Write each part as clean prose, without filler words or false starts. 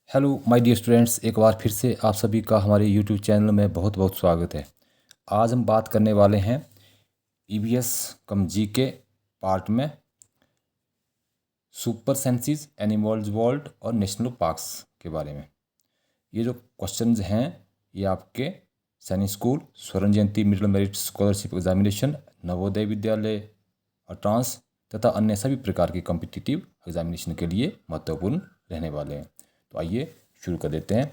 Hello my dear students, एक बार फिर से आप सभी का हमारे यूट्यूब चैनल में बहुत बहुत स्वागत है। आज हम बात करने वाले हैं ईवीएस कम जी के पार्ट में सुपर सेंसिस, एनिमल्स वर्ल्ड और नेशनल पार्क्स के बारे में। ये जो क्वेश्चंस हैं ये आपके Sainik school, Swarna Jayanti middle merit scholarship examination, Navodaya Vidyalaya और ट्रांस तथा अन्य सभी प्रकार के कॉम्पिटिटिव एग्जामिनेशन के लिए महत्वपूर्ण रहने वाले हैं। तो आइए शुरू कर देते हैं।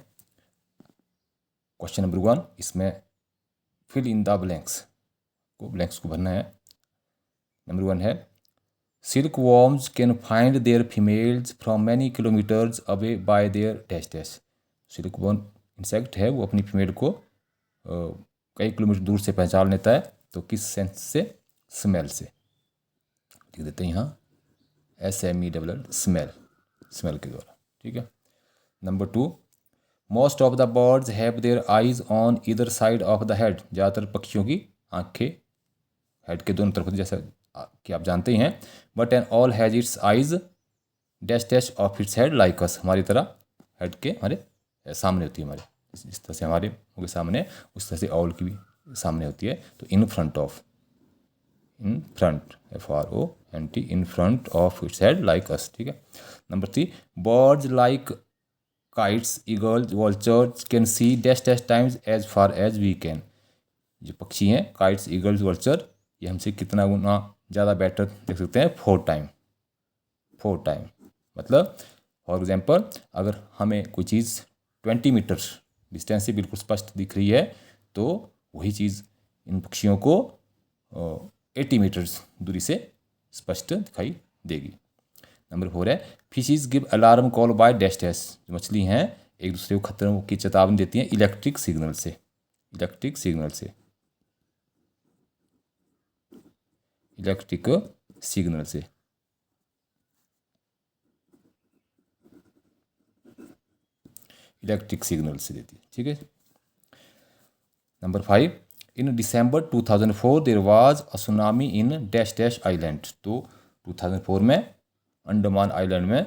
क्वेश्चन नंबर 1, इसमें फिल इन द ब्लैंक्स को भरना है। नंबर 1 है silk worms can find their females from many kilometres away by their dash dash. Silk worm insect है, वो अपनी फीमेल को कई किलोमीटर दूर से पहचान लेता है। तो किस सेंस से? स्मेल से। लिख देते हैं यहाँ SMEL, स्मेल के द्वारा। ठीक है। Number 2, most of the birds have their eyes on either side of the head. ज़्यादातर पक्षियों की आंखें हेड के दोनों तरफ होती है, जैसा कि आप जानते ही हैं। But an owl has its eyes dash dash of its head like us. हमारी तरह हेड के हमारे सामने होती है, हमारे जिस तरह से हमारे मुँह के सामने, उस तरह से ऑल की भी सामने होती है। तो in front, FRONT, in front of its head like us. ठीक है। Number 3, birds like kites, eagles, vultures can see dash dash times as far as we can. जो पक्षी हैं काइट्स, ईगल्स, वल्चर, ये हमसे कितना गुना ज़्यादा बेटर देख सकते हैं? 4 टाइम। मतलब फॉर एग्जांपल, अगर हमें कोई चीज़ 20 मीटर डिस्टेंस से बिल्कुल स्पष्ट दिख रही है, तो वही चीज़ इन पक्षियों को 80 मीटर्स दूरी से स्पष्ट दिखाई देगी। नंबर 4 है fishes give alarm call by dash dash. जो मछली हैं एक दूसरे को खतरों की चेतावनी देती हैं इलेक्ट्रिक सिग्नल से। इलेक्ट्रिक सिग्नल से देती है। ठीक है। Number 5, in December 2004 there was a tsunami in dash dash island. तो 2004 में अंडमान आइलैंड में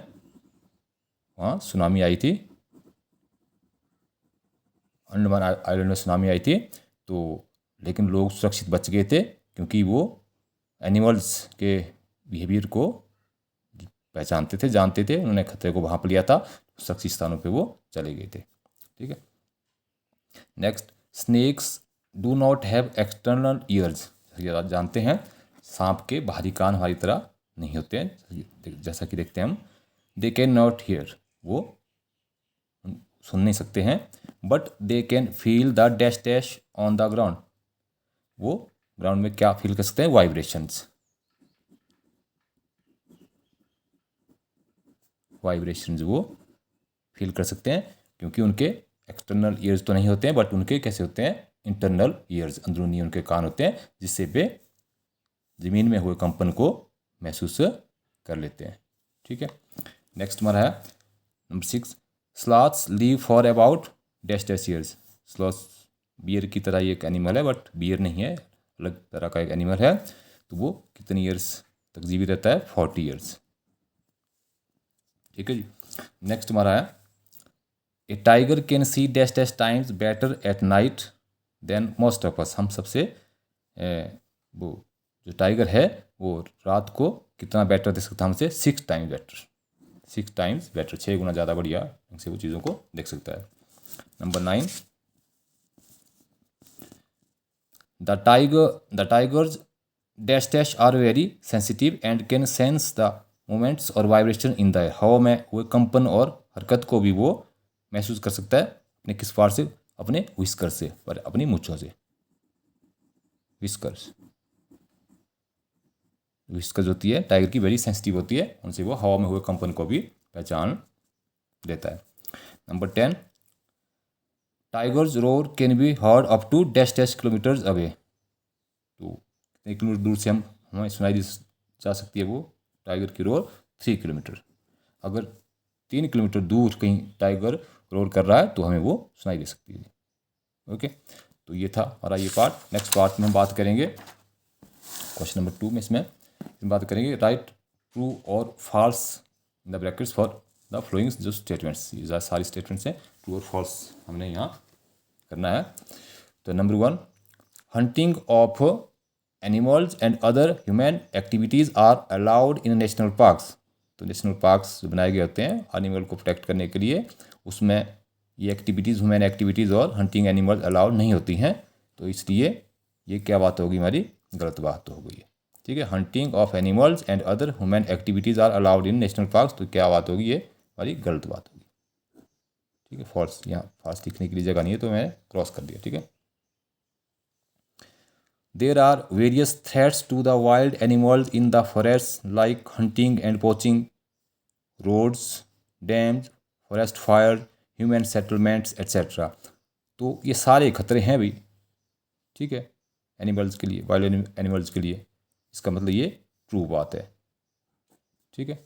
वहाँ सुनामी आई थी। अंडमान आइलैंड में सुनामी आई थी, तो लेकिन लोग सुरक्षित बच गए थे, क्योंकि वो एनिमल्स के बिहेवियर को पहचानते थे, जानते थे। उन्होंने खतरे को वहाँ पर लिया था, सुरक्षित स्थानों पे वो चले गए थे। ठीक है। Next, snakes do not have external ears. आप जानते हैं सांप के बाहरी कान हमारी तरह नहीं होते हैं, जैसा कि देखते हैं हम। दे कैन नॉट हियर, वो सुन नहीं सकते हैं। But they can feel the dash dash on the ground. वो ग्राउंड में क्या फील कर सकते हैं? वाइब्रेशंस वो फील कर सकते हैं, क्योंकि उनके एक्सटर्नल ईयर्स तो नहीं होते हैं, बट उनके कैसे होते हैं? इंटरनल ईयर्स, अंदरूनी उनके कान होते हैं, जिससे वे ज़मीन में हुए कंपन को महसूस कर लेते हैं। ठीक है। नेक्स्ट हमारा है number 6, sloths live for about dash dash years. Sloth bear की तरह एक एनिमल है, बट बियर नहीं है, अलग तरह का एक एनिमल है। तो वो कितने ईयर्स तक जीवित रहता है? 40 ईयर्स। ठीक है जी। नेक्स्ट हमारा है a tiger can see dash dash times better at night than most of us. हम सबसे वो जो टाइगर है वो रात को कितना बेटर देख सकता है हमसे? 6 टाइम्स बेटर, 6 गुना ज़्यादा बढ़िया ढंग से वो चीज़ों को देख सकता है। Number 9, the tigers dash dash are very sensitive and can sense the moments और वाइब्रेशन इन द एयर। हवा में हुए कंपन और हरकत को भी वो महसूस कर सकता है। अपने किस पार से? अपने विस्कर से, पर अपनी मूंछों से। विस्कर्स होती है टाइगर की, वेरी सेंसिटिव होती है, उनसे वो हवा में हुए कंपन को भी पहचान लेता है। Number 10, tigers roar can be heard up to dash dash kilometres away. तो कितने किलोमीटर दूर से हमें सुनाई जा सकती है वो टाइगर की रोर? 3 किलोमीटर। अगर 3 किलोमीटर दूर कहीं टाइगर रोर कर रहा है तो हमें वो सुनाई दे सकती है। ओके, तो ये था हमारा ये पार्ट। नेक्स्ट पार्ट में हम बात करेंगे क्वेश्चन नंबर 2 में, इसमें बात करेंगे राइट ट्रू और falls in the brackets for the the flowing जो स्टेटमेंट्स, ये सारी स्टेटमेंट्स हैं, ट्रू और फॉल्स हमने यहाँ करना है। तो number 1, hunting of animals and other human activities are allowed in national parks. तो नेशनल पार्क्स जो बनाए गए होते हैं एनिमल को प्रोटेक्ट करने के लिए, उसमें ये एक्टिविटीज़, ह्यूमन एक्टिविटीज़ और हंटिंग एनिमल्स अलाउड नहीं होती हैं। तो इसलिए ये क्या बात होगी हमारी, गलत बात हो गई है। ठीक है, hunting of animals and other human activities are allowed in national parks, तो क्या बात होगी, ये हमारी गलत बात होगी। ठीक है, फॉल्स, यहाँ फॉल्स लिखने के लिए जगह नहीं है तो मैंने क्रॉस कर दिया। ठीक है, there are various threats to the wild animals in the forest like hunting and poaching, roads, dams, forest fire, human settlements etcetera. तो ये सारे खतरे हैं भाई, ठीक है, एनिमल्स के लिए, वाइल्ड एनिमल्स के लिए। इसका मतलब ये ट्रू बात है। ठीक है,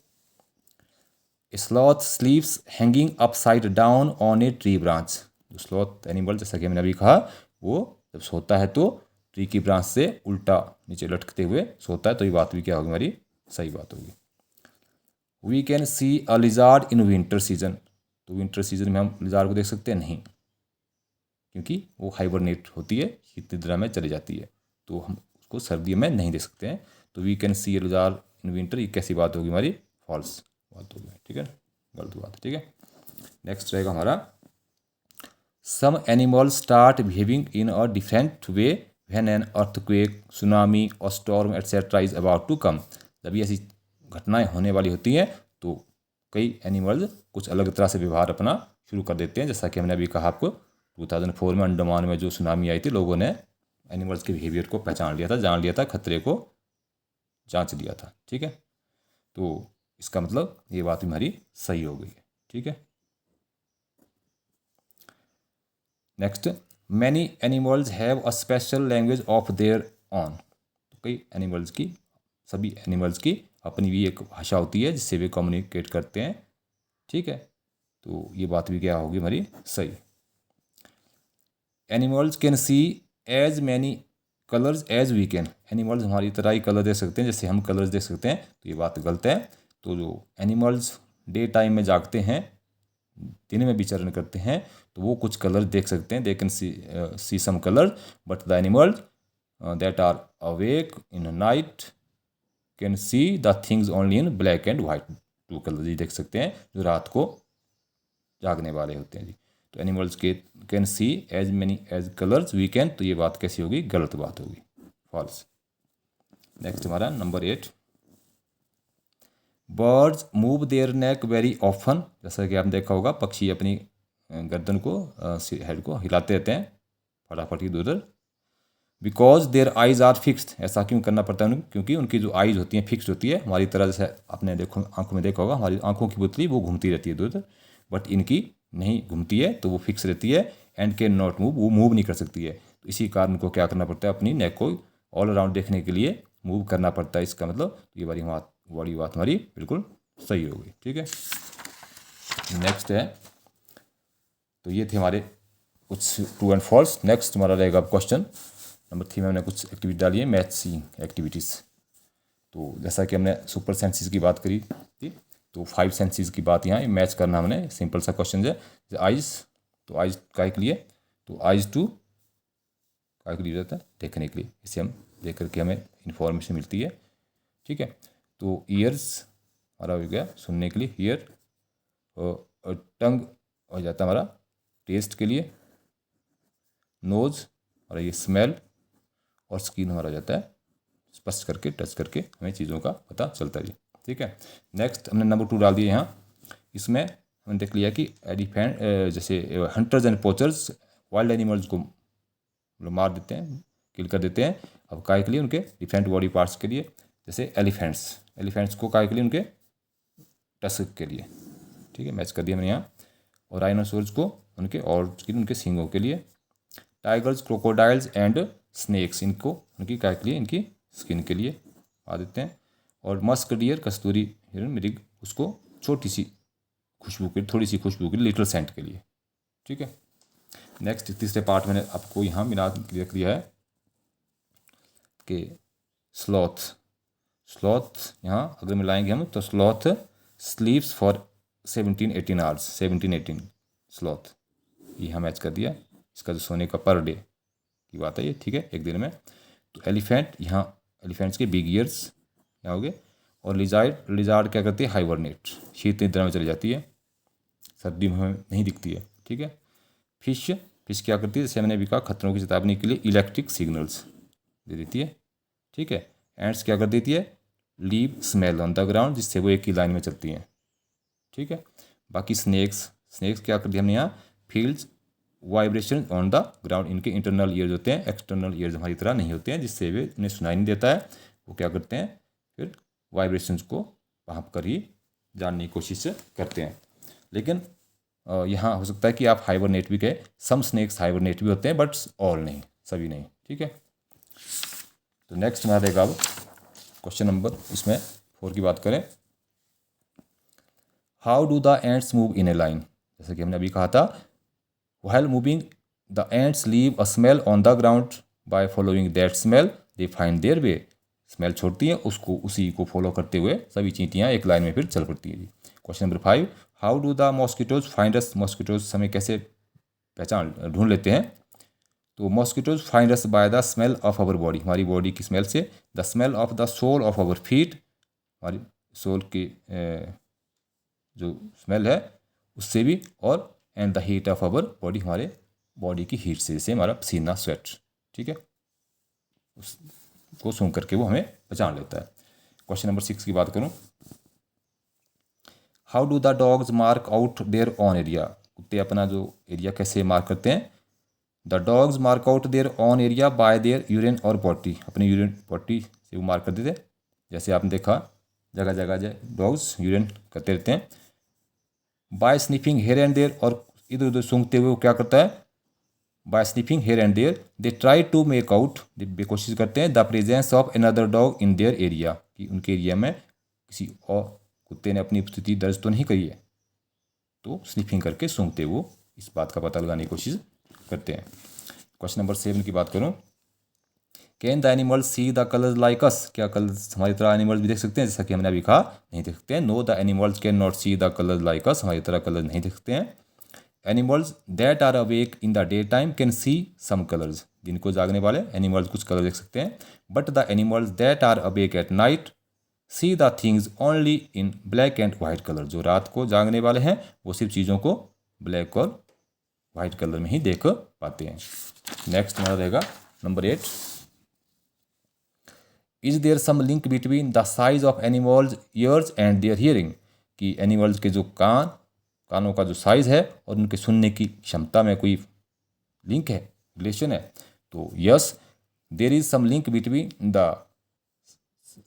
sloth स्लीप्स hanging upside down on a tree branch. Sloth animal, जैसा कि मैंने अभी कहा, वो जब सोता है तो ट्री की ब्रांच से उल्टा नीचे लटकते हुए सोता है, तो ये बात भी क्या होगी हमारी, सही बात होगी। We can see a lizard in winter season. तो विंटर सीजन में हम लिजार्ड को देख सकते हैं? नहीं, क्योंकि वो हाइबरनेट होती है, शीत निद्रा में चली जाती है, तो हम उसको सर्दियों में नहीं देख सकते हैं। तो we can see a lizard in winter, ये कैसी बात होगी हमारी, फॉल्स बात होगी। ठीक है, गलत बात है। ठीक है, नेक्स्ट रहेगा हमारा, some animals start behaving in a different way when an earthquake, tsunami और storm etcetera is about to come. जब ये ऐसी घटनाएं होने वाली होती हैं तो कई एनिमल्स कुछ अलग तरह से व्यवहार अपना शुरू कर देते हैं। जैसा कि हमने अभी कहा आपको, 2004 में अंडमान में जो सुनामी आई थी, लोगों ने एनिमल्स के बिहेवियर को पहचान लिया था, जान लिया था, खतरे को जांच लिया था। ठीक है, तो इसका मतलब ये बात भी हमारी सही हो गई है। ठीक है, next, many animals have a special language of their on. तो कई एनिमल्स की, सभी एनिमल्स की अपनी भी एक भाषा होती है जिससे वे कम्युनिकेट करते हैं। ठीक है, तो ये बात भी क्या होगी हमारी, सही। Animals can see as many colours as we can. Animals हमारी तरह ही कलर देख सकते हैं जैसे हम कलर्स देख सकते हैं, तो ये बात गलत है। तो जो एनिमल्स डे टाइम में जागते हैं, दिन में विचरण करते हैं, तो वो कुछ कलर देख सकते हैं, they can see some colour, but the animals that are awake in night can see the things only in black and white. Two colour जी देख सकते हैं जो रात को जागने वाले होते हैं जी। तो एनिमल्स के can see as many as colours we can, तो ये बात कैसी होगी, गलत बात होगी, फॉल्स। नेक्स्ट हमारा number 8, birds move their neck very often. जैसा कि आपने देखा होगा, पक्षी अपनी गर्दन को, हेड को हिलाते रहते हैं फटाफट इधर उधर। Because their eyes are fixed. ऐसा क्यों करना पड़ता है उनको? क्योंकि उनकी जो आइज होती हैं फिक्स्ड होती है, हमारी तरह जैसे आपने देखो आंखों में देखा होगा, हमारी आंखों की पुतली वो घूमती रहती है इधर उधर, बट इनकी नहीं घूमती है, तो वो फिक्स रहती है। एंड कैन नॉट मूव, वो मूव नहीं कर सकती है। तो इसी कारण उनको क्या करना पड़ता है, अपनी नेक को ऑल अराउंड देखने के लिए मूव करना पड़ता है। इसका मतलब ये बड़ी बात हमारी बिल्कुल सही हो गई। ठीक है, नेक्स्ट है, तो ये थे हमारे कुछ ट्रू एंड फॉल्स। नेक्स्ट हमारा रहेगा क्वेश्चन नंबर 3 में हमने कुछ एक्टिविटी डाली है, मैचिंग एक्टिविटीज़। तो जैसा कि हमने सुपर सेंसेस की बात करी थी, तो 5 सेंसेस की बात यहाँ मैच करना हमने, सिंपल सा क्वेश्चन है। आइज, तो आइज काय के लिए, तो आइज टू काय के लिए रहता है, देखने के लिए, इसे हम देख करके हमें इंफॉर्मेशन मिलती है। ठीक है, तो ईयर्स हमारा हो गया सुनने के लिए, ईयर, और टंग हो जाता है हमारा टेस्ट के लिए, नोज और ये स्मेल, और स्किन हमारा हो जाता है स्पर्श करके, टच करके हमें चीज़ों का पता चलता है जी। ठीक है, नेक्स्ट हमने नंबर 2 डाल दिया यहाँ। इसमें हमने देख लिया कि एलिफेंट, जैसे hunters and poachers wild animals को मार देते हैं, किल कर देते हैं। अब काय के लिए, उनके डिफरेंट बॉडी पार्ट्स के लिए, जैसे एलिफेंट्स को काय के लिए, उनके टस्क के लिए। ठीक है, मैच कर दिया मैंने यहाँ। और राइनोसोर्स को उनके उनके सींगों के लिए। टाइगर्स, क्रोकोडाइल्स एंड स्नेक्स, इनको उनकी काय के लिए, इनकी स्किन के लिए आ देते हैं। और मस्क डियर, कस्तूरी हिरन मृग, उसको छोटी सी खुशबू के, थोड़ी सी खुशबू के लिए, लिटिल सेंट के लिए। ठीक है, नेक्स्ट तीसरे पार्ट मैंने आपको यहाँ मिला दिया है कि स्लॉथ यहाँ अगर मिलाएंगे हम, तो स्लॉथ स्लीप्स फॉर 17-18 आवर्स, 17-18 स्लॉथ, ये यहाँ मैच कर दिया। इसका जो सोने का पर डे की बात है ये, ठीक है, एक दिन में। तो एलिफेंट, यहाँ एलिफेंट्स के बिग ईयर्स यहाँ हो गए। और लिजार्ड क्या करती है, हाइबरनेट, शीत निद्रा में चली जाती है, सर्दी में हमें नहीं दिखती है, ठीक है। फिश क्या करती है, जैसे मैंने भी कहा, खतरों की चेतावनी के लिए इलेक्ट्रिक सिग्नल्स दे देती है, ठीक है। एंड्स क्या कर देती है, leave smell on the ground, जिससे वो एक ही लाइन में चलती हैं, ठीक है। बाकी स्नेक्स क्या करती है हमने यहाँ, fields vibration on the ground, इनके इंटरनल ईयर्स होते हैं, एक्सटर्नल ईयर्स हमारी तरह नहीं होते हैं, जिससे वे उन्हें सुनाई नहीं देता है। वो क्या करते हैं, फिर वाइब्रेशंस को वहाँ कर ही जानने की कोशिश करते हैं। लेकिन यहाँ हो सकता है कि आप हाइबरनेट भी कहें, सम स्नेक्स हाइबरनेट भी होते हैं, बट ऑल नहीं, सभी नहीं, ठीक है। तो नेक्स्ट हमारा रहेगा अब क्वेश्चन नंबर, इसमें 4 की बात करें, how do the ends move in A line. जैसे कि हमने अभी कहा था, while moving the ends leave a smell on the ground, by following that smell they find their way. Smell छोड़ती है, उसको उसी को फॉलो करते हुए सभी चींटियाँ एक लाइन में फिर चल पड़ती हैं। Question number 5, how do the mosquitoes find us. Mosquitoes हमें कैसे पहचान ढूंढ लेते हैं। तो mosquitoes find us by the smell of our body, हमारी बॉडी की स्मेल से। The smell of the sole of our feet, हमारी सोल की जो स्मेल है उससे भी। और and the heat of our body, हमारे बॉडी की हीट से, जैसे हमारा पसीना, स्वेट, ठीक है, उसको सूंघ करके वो हमें पहचान लेता है। क्वेश्चन नंबर 6 की बात करूं, how do the dogs mark out their own area. कुत्ते अपना जो एरिया कैसे मार्क करते हैं। The dogs mark out their own area by their urine और पॉटी, अपनी यूरिन पॉटी से वो मार्क कर देते। जैसे आपने देखा जगह जगह डॉग्स यूरिन करते रहते हैं। By sniffing here and there, और इधर उधर सूंघते हुए वो क्या करता है, by sniffing here and there they try to make out, कोशिश करते हैं, the presence of another dog in their area, कि उनके एरिया में किसी और कुत्ते ने अपनी उपस्थिति दर्ज तो नहीं करी है। तो स्निफिंग करके सूंघते वो इस बात का पता लगाने की कोशिश करते हैं। क्वेश्चन नंबर 7 की बात करूं, can the animals C the colours like अस। क्या कलर्स हमारी तरह एनिमल्स भी देख सकते हैं। जैसा कि हमने अभी कहा नहीं देख सकते हैं। No the animals can not see the colours like us, हमारी तरह कलर नहीं देख सकते हैं। Animals that are awake in the day time can see some colours, दिन को जागने वाले एनिमल्स कुछ कलर देख सकते हैं। But the animals that are awake at night see the things only in black and white colour, जो रात को जागने वाले हैं वो सिर्फ चीज़ों को ब्लैक और वाइट कलर में ही देख पाते हैं। नेक्स्ट हमारा रहेगा number 8, is there some link between the size of animals ears and their hearing, कि एनिमल्स के जो कानों का जो साइज़ है और उनके सुनने की क्षमता में कोई लिंक है, रिलेशन है। तो yes, there is some link between the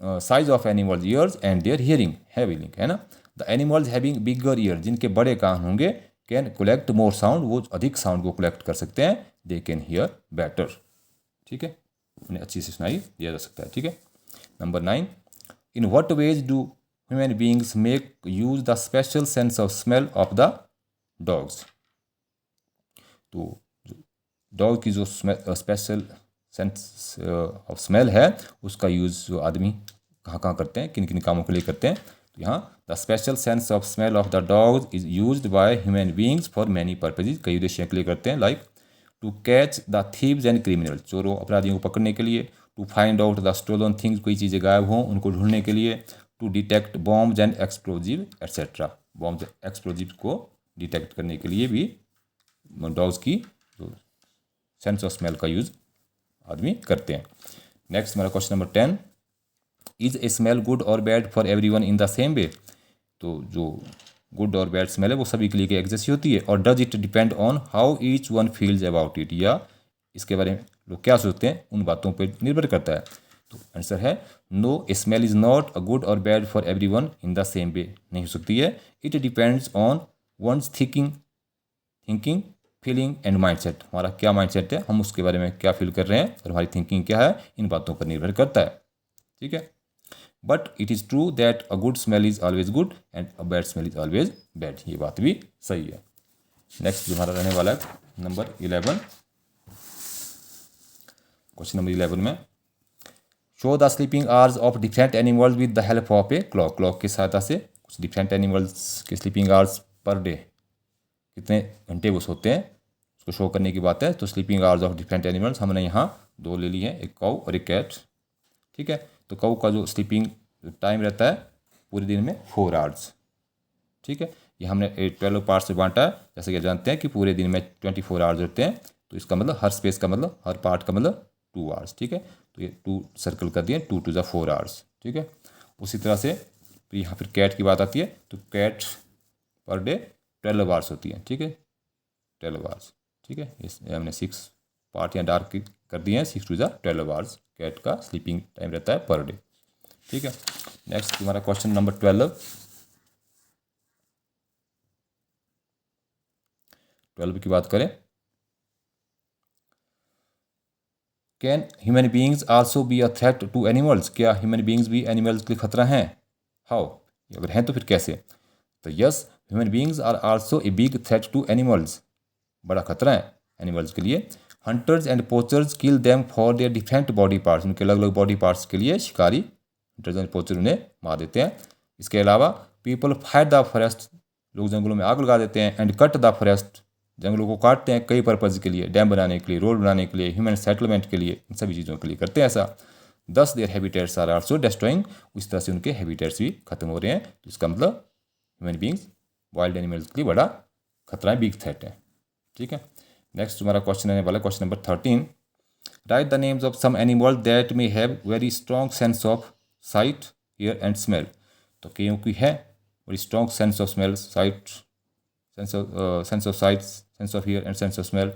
size of animals ears and their hearing, heavy link है ना। The animals having bigger ear, जिनके बड़े कान होंगे, कैन कलेक्ट मोर साउंड, वो अधिक साउंड को कलेक्ट कर सकते हैं। दे कैन हियर बेटर, ठीक है, उन्हें अच्छी से सुनाई दिया जा सकता है, ठीक है। Number 9, in what ways do human beings make use the special sense of smell of the dogs. तो डॉग की जो स्पेशल सेंस ऑफ स्मेल है उसका यूज़ जो आदमी कहाँ कहाँ करते हैं, किन किन कामों के लिए करते हैं। तो यहाँ the special sense of smell of the dogs is used by human beings for many purposes, कई उद्देश्यों के लिए करते हैं। Like to catch the thieves and criminal, चोरों अपराधियों को पकड़ने के लिए। To find out the stolen things, कोई चीज़ें गायब हों उनको ढूंढने के लिए। To detect bombs and explosive etcetera, bombs explosive को डिटेक्ट करने के लिए भी डॉग्स की जो सेंस ऑफ स्मेल का यूज़ आदमी करते हैं। नेक्स्ट हमारा question number 10, is a smell good और bad for everyone in the same way. तो जो गुड और बैड स्मेल है वो सभी के लिए एक जैसी होती है। और does it depend on how each one feels about it, या इसके बारे में लोग क्या सोचते हैं उन बातों पर निर्भर करता है। तो आंसर है no, a smell is not a good और bad for everyone in the same way, नहीं हो सकती है। It depends on one's thinking feeling and mindset, हमारा क्या माइंडसेट है, हम उसके बारे में क्या फील कर रहे हैं और हमारी थिंकिंग क्या है, इन बातों पर निर्भर करता है, ठीक है। But it is true that a good smell is always good and a bad smell is always bad, ये बात भी सही है। नेक्स्ट जो हमारा रहने वाला है नंबर 11, क्वेश्चन नंबर 11 में, show the sleeping hours of different animals with the help of a clock. Clock की सहायता से डिफरेंट एनिमल्स के स्लीपिंग आवर्स पर डे, कितने घंटे वो सोते हैं, उसको शो करने की बात है। तो sleeping hours of different animals हमने यहाँ 2 ले ली हैं, एक काऊ और एक कैट, ठीक है। तो काऊ का जो स्लीपिंग टाइम रहता है पूरे दिन में 4 आवर्स, ठीक है। ये हमने 12 पार्ट से बांटा है, जैसे कि जानते हैं कि पूरे दिन में 24 आवर्स होते हैं, तो इसका मतलब हर स्पेस का मतलब हर पार्ट का मतलब 2 आवर्स, ठीक है। तो ये 2 सर्कल कर दिए, 2 to the 4 आवर्स, ठीक है। उसी तरह से तो यहाँ फिर कैट की बात आती है, तो कैट पर डे 12 आवर्स होती है, ठीक है, 12 आवर्स, ठीक है। इस हमने 6 पार्ट यहाँ डार्क कर दिए हैं, 6 to the 12 आवर्स कैट का स्लीपिंग टाइम रहता है पर डे, ठीक है। नेक्स्ट हमारा क्वेश्चन नंबर 12 की बात करें, can human beings also be a threat to animals, क्या ह्यूमन बींग्स भी एनिमल्स के लिए खतरा हैं, हाउ, अगर हैं तो फिर कैसे। तो yes, human beings are also a big threat to animals, बड़ा खतरा है एनिमल्स के लिए। Hunters and poachers kill them for their different body parts, उनके अलग अलग बॉडी पार्ट्स के लिए शिकारी हंटर्स एंड पोचर उन्हें मार देते हैं। इसके अलावा पीपल फायर द फॉरेस्ट, लोग जंगलों में आग लगा देते हैं, एंड कट द फॉरेस्ट, जंगलों को काटते हैं कई पर्पज़ के लिए, डैम बनाने के लिए, रोड बनाने के लिए, ह्यूमन सेटलमेंट के लिए, इन सभी चीज़ों के लिए करते हैं ऐसा। Thus their habitats are also destroying, उस तरह से उनके हैबिटेट्स भी खत्म हो रहे हैं। तो इसका मतलब ह्यूमन बींग्स वाइल्ड एनिमल्स के लिए बड़ा खतरा है, बिग थ्रेट है, ठीक है। नेक्स्ट हमारा क्वेश्चन आने वाला question number 13, right the names of some animal that may have very strong sense of sight, hear and smell. तो क्योंकि है very strong sense of smell, sight, sense of sight, sense of hear and sense of smell.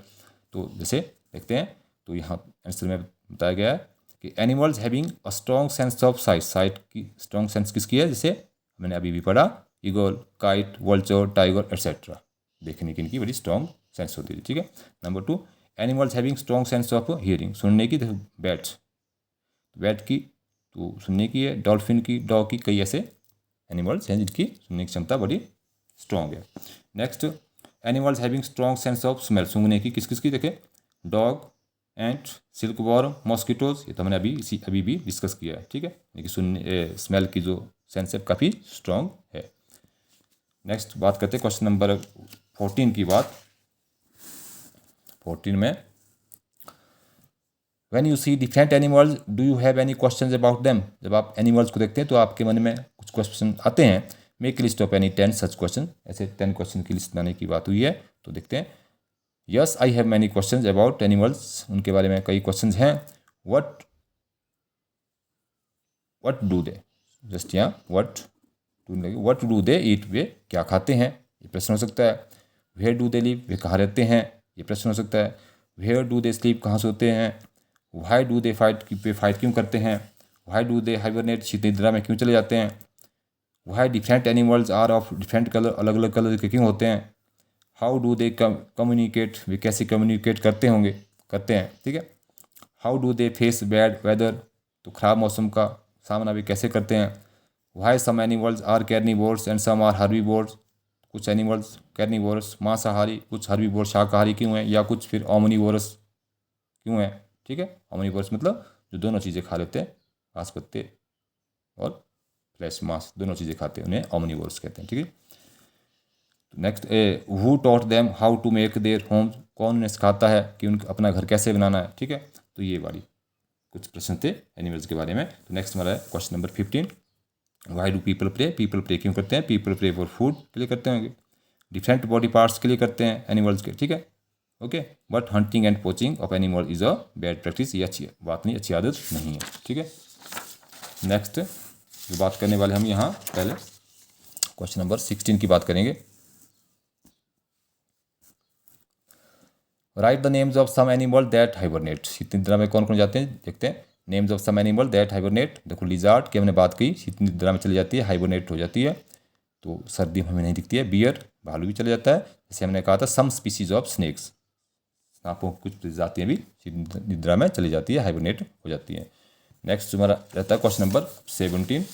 तो जैसे देखते हैं, तो यहाँ answer में बताया गया है कि animals having a strong sense of site, site की स्ट्रॉन्ग सेंस किसकी है, जैसे मैंने अभी भी पढ़ा, eagle, kite, vulture, tiger etcetera, देखने की इनकी बड़ी स्ट्रॉन्ग सेंस होती है, ठीक है। Number 2, animals having strong sense of hearing, सुनने की, बैट, बैट की तो सुनने की है, डॉल्फिन की, डॉग की, कई ऐसे एनिमल्स हैं जिनकी सुनने की क्षमता बड़ी स्ट्रॉन्ग है। Next, animals having strong sense of smell, सूंघने की किस किस की, देखें, डॉग, एंट, सिल्क वॉर्म, मॉस्किटोज, ये तो हमने अभी भी डिस्कस किया है, ठीक है। लेकिन सुनने स्मेल की जो सेंस है काफ़ी स्ट्रॉन्ग है। नेक्स्ट बात करते हैं क्वेश्चन नंबर 14 की बात। 14 में, when you see different animals do you have any questions about them, जब आप एनिमल्स को देखते हैं तो आपके मन में कुछ क्वेश्चन आते हैं। Make list of any 10 such question, ऐसे 10 क्वेश्चन की लिस्ट बनाने की बात हुई है। तो देखते हैं, yes I have many questions about animals, उनके बारे में कई क्वेश्चंस हैं। व्हाट डू दे, जस्ट यहाँ व्हाट डू दे ईट, वे क्या खाते हैं, ये प्रश्न हो सकता है। वेयर डू दे लिव, वे कहाँ रहते हैं, ये प्रश्न हो सकता है। वेयर डू दे स्लीप, कहाँ सोते हैं। Why do they fight, way fight क्यों करते हैं। वाई डू दे हाइबरनेट, शीत निद्रा में क्यों चले जाते हैं। Why different animals are of different colour, अलग अलग कलर के क्यों होते हैं। हाउ डू दे कम्युनिकेट, वे कैसे कम्युनिकेट करते हैं, ठीक है। How do they face bad weather, तो ख़राब मौसम का सामना भी कैसे करते हैं। Why some animals are carnivores and some are herbivores, कुछ एनिमल्स कैर्निवोरस मांसाहारी, कुछ हर्बीवोर शाकाहारी क्यों हैं, या कुछ फिर ओमनिवोरस क्यों है, ठीक है। ओमनिवोरस मतलब जो दोनों चीज़ें खा लेते हैं, घास पत्ते और फ्लैश मांस, दोनों चीज़ें खाते हैं, उन्हें ओमनिवोरस कहते हैं, ठीक है। Next, who taught them how to make their home, कौन उन्हें सिखाता है कि उनका अपना घर कैसे बनाना है, ठीक है। तो ये वाली कुछ प्रश्न थे एनिमल्स के बारे में। तो नेक्स्ट हमारा है question number 15, why do people pray, people pray क्यों करते हैं। पीपल प्रे फॉर फूड के लिए करते होंगे, डिफरेंट बॉडी पार्ट्स के लिए करते हैं एनिमल्स के, ठीक है, okay. But hunting and poaching of animal is a bad practice, ये अच्छी बात नहीं, अच्छी आदत नहीं है, ठीक है। नेक्स्ट जो बात करने वाले हम यहाँ पहले क्वेश्चन नंबर 16 की बात करेंगे। Right the names of some animal that hibernate, शीत निद्रा में कौन कौन जाते हैं, देखते हैं। Names of some animal that hibernate, देखो लिजार्ड की हमने बात की, शीत निद्रा में चली जाती है, हाइबरनेट हो जाती है, तो सर्दी में हमें नहीं दिखती है। बियर, भालू भी चले जाता है, जैसे हमने कहा था सम स्पीसीज ऑफ स्नेक्स, सांपों कुछ प्रजातियाँ भी शीत निद्रा में चली जाती है, हाइबरनेट हो जाती है। नेक्स्ट हमारा रहता है question number 17,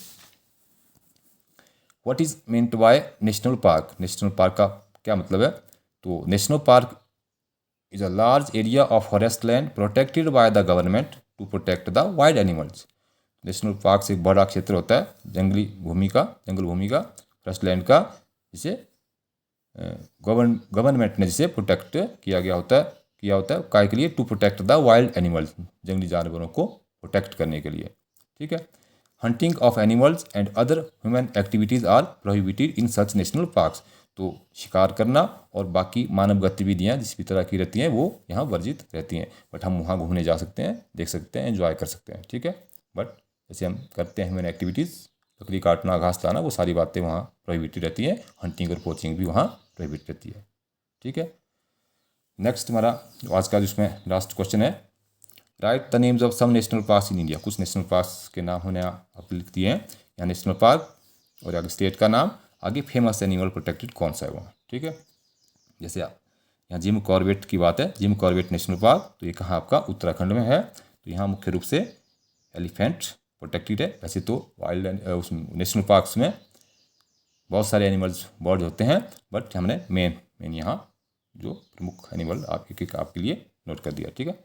what is meant by national park, national park का क्या मतलब है। तो national park is a large area of forest land protected by the government to protect the wild animals। National park से एक बड़ा क्षेत्र होता है जंगल भूमि का फॉरेस्ट लैंड का जिसे गवर्नमेंट ने जिसे प्रोटेक्ट किया होता है काय के लिए, to protect the wild animals, जंगली जानवरों को प्रोटेक्ट करने के लिए। ठीक है। Hunting of animals and other human activities are prohibited in such national parks. तो शिकार करना और बाकी मानव गतिविधियाँ जिस भी तरह की रहती हैं वो यहाँ वर्जित रहती हैं, बट हम वहाँ घूमने जा सकते हैं, देख सकते हैं, एंजॉय कर सकते हैं। ठीक है। बट जैसे हम करते हैं ह्यूमन एक्टिविटीज़, बकरी काटना, घास लाना, वो सारी बातें वहाँ प्रोहिबिटेड रहती हैं। हंटिंग और पोचिंग भी वहाँ प्रोहिबिटेड रहती है। ठीक है। नेक्स्ट हमारा आज का जिसमें लास्ट क्वेश्चन है, right the names of some national parks in India. कुछ नेशनल पार्क्स के नाम होने आप लिख दिए हैं, यहाँ नेशनल पार्क और आगे स्टेट का नाम, आगे फेमस एनिमल प्रोटेक्टेड कौन सा है वहाँ। ठीक है। जैसे यहाँ जिम कॉर्बेट की बात है, जिम कॉर्बेट नेशनल पार्क, तो ये कहाँ आपका उत्तराखंड में है। तो यहाँ मुख्य रूप से एलिफेंट प्रोटेक्टेड है। वैसे तो वाइल्ड उस नेशनल पार्क्स में बहुत सारे एनिमल्स बर्ड होते हैं, बट हमने मेन यहाँ जो प्रमुख एनिमल आपके लिए नोट कर दिया। ठीक है।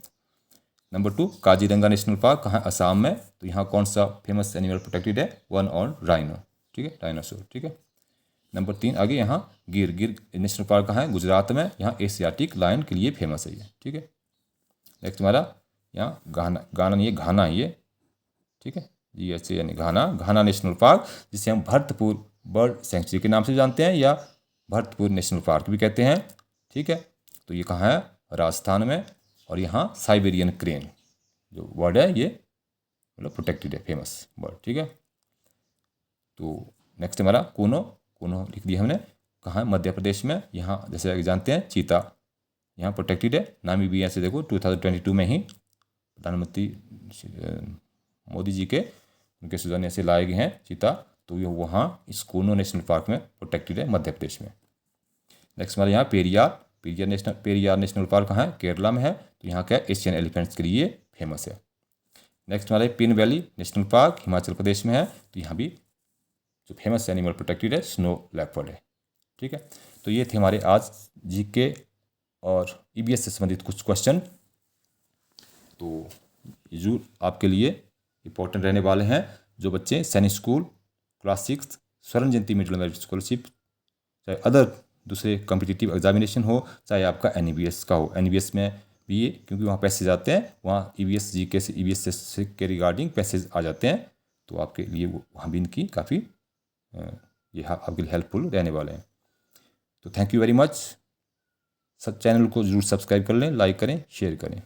नंबर 2, काजीरंगा नेशनल पार्क कहाँ, असम में। तो यहाँ कौन सा फेमस एनिमल प्रोटेक्टेड है, वन और राइनो। ठीक है, डायनासोर। ठीक है। नंबर 3 आगे यहाँ गिर नेशनल पार्क कहाँ है, गुजरात में। यहाँ एशियाटिक लायन के लिए फेमस है ये। ठीक है। नेक्स्ट हमारा यहाँ घाना ये। ठीक है, GH यानी घाना नेशनल पार्क, जिसे हम भरतपुर बर्ड सेंचुरी के नाम से जानते हैं या भरतपुर नेशनल पार्क भी कहते हैं। ठीक है। तो ये कहाँ है, राजस्थान में। और यहाँ साइबेरियन क्रेन जो बर्ड है ये मतलब प्रोटेक्टेड है, फेमस बर्ड। ठीक है। तो नेक्स्ट हमारा कोनो लिख दिया हमने, कहाँ है, मध्य प्रदेश में। यहाँ जैसे जानते हैं चीता यहाँ प्रोटेक्टेड है। नामीबिया से देखो 2022 में ही प्रधानमंत्री मोदी जी के उनके सुझाव से लाए गए हैं चीता, तो ये वहाँ इस कोनो नेशनल पार्क में प्रोटेक्टेड है, मध्य प्रदेश में। नेक्स्ट हमारे यहाँ पेरियार नेशनल पार्क कहाँ है, केरला में है। तो यहाँ क्या, एशियन एलिफेंट्स के लिए फेमस है। नेक्स्ट हमारे Pin valley national park Himachal Pradesh में है। तो यहाँ भी जो फेमस एनिमल प्रोटेक्टेड है, स्नो लेपर्ड है। ठीक है। तो ये थे हमारे आज GK और EVS से संबंधित कुछ क्वेश्चन। तो जरूर आपके लिए इम्पोर्टेंट रहने वाले हैं। जो बच्चे सैनिक स्कूल क्लास 6 स्वर्ण जयंती मिडिल मेरिट स्कॉलरशिप, चाहे अदर दूसरे कॉम्पिटिटिव एग्जामिनेशन हो, चाहे आपका NEBS का हो, NEBS में भी ये, क्योंकि वहाँ पैसेज आते हैं, वहाँ EVS GK से EVS के रिगार्डिंग पैसेज आ जाते हैं, तो आपके लिए वहाँ भी इनकी काफ़ी ये आपके लिए हेल्पफुल रहने वाले हैं। तो थैंक यू वेरी मच। सब चैनल को जरूर सब्सक्राइब कर लें, लाइक करें, शेयर करें।